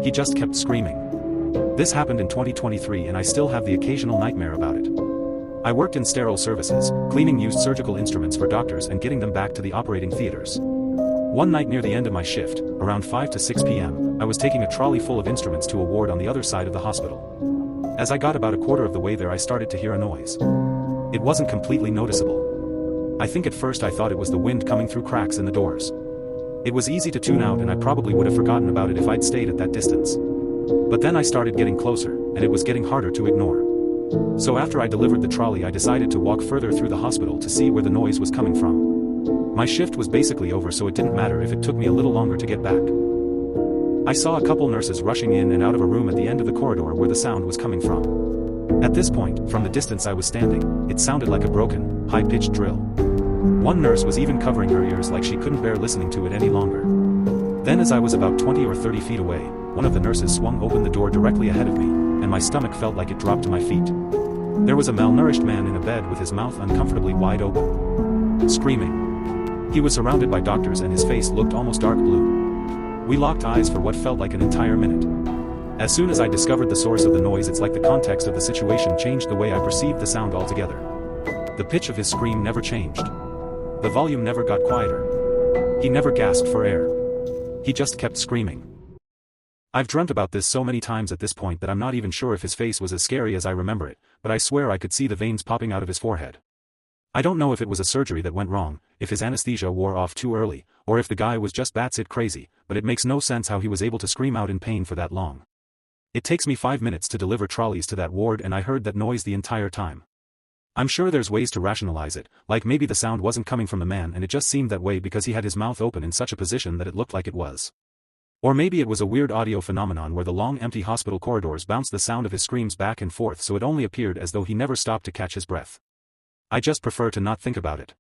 He just kept screaming. This happened in 2023 and I still have the occasional nightmare about it. I worked in sterile services, cleaning used surgical instruments for doctors and getting them back to the operating theaters. One night near the end of my shift, around 5 to 6 p.m., I was taking a trolley full of instruments to a ward on the other side of the hospital. As I got about a quarter of the way there, I started to hear a noise. It wasn't completely noticeable. I think at first I thought it was the wind coming through cracks in the doors. It was easy to tune out and I probably would have forgotten about it if I'd stayed at that distance. But then I started getting closer, and it was getting harder to ignore. So after I delivered the trolley, I decided to walk further through the hospital to see where the noise was coming from. My shift was basically over, so it didn't matter if it took me a little longer to get back. I saw a couple nurses rushing in and out of a room at the end of the corridor where the sound was coming from. At this point, from the distance I was standing, it sounded like a broken, high-pitched drill. One nurse was even covering her ears like she couldn't bear listening to it any longer. Then as I was about 20 or 30 feet away, one of the nurses swung open the door directly ahead of me, and my stomach felt like it dropped to my feet. There was a malnourished man in a bed with his mouth uncomfortably wide open, screaming. He was surrounded by doctors and his face looked almost dark blue. We locked eyes for what felt like an entire minute. As soon as I discovered the source of the noise, it's like the context of the situation changed the way I perceived the sound altogether. The pitch of his scream never changed. The volume never got quieter. He never gasped for air. He just kept screaming. I've dreamt about this so many times at this point that I'm not even sure if his face was as scary as I remember it, but I swear I could see the veins popping out of his forehead. I don't know if it was a surgery that went wrong, if his anesthesia wore off too early, or if the guy was just batshit crazy, but it makes no sense how he was able to scream out in pain for that long. It takes me 5 minutes to deliver trolleys to that ward and I heard that noise the entire time. I'm sure there's ways to rationalize it, like maybe the sound wasn't coming from the man and it just seemed that way because he had his mouth open in such a position that it looked like it was. Or maybe it was a weird audio phenomenon where the long empty hospital corridors bounced the sound of his screams back and forth, so it only appeared as though he never stopped to catch his breath. I just prefer to not think about it.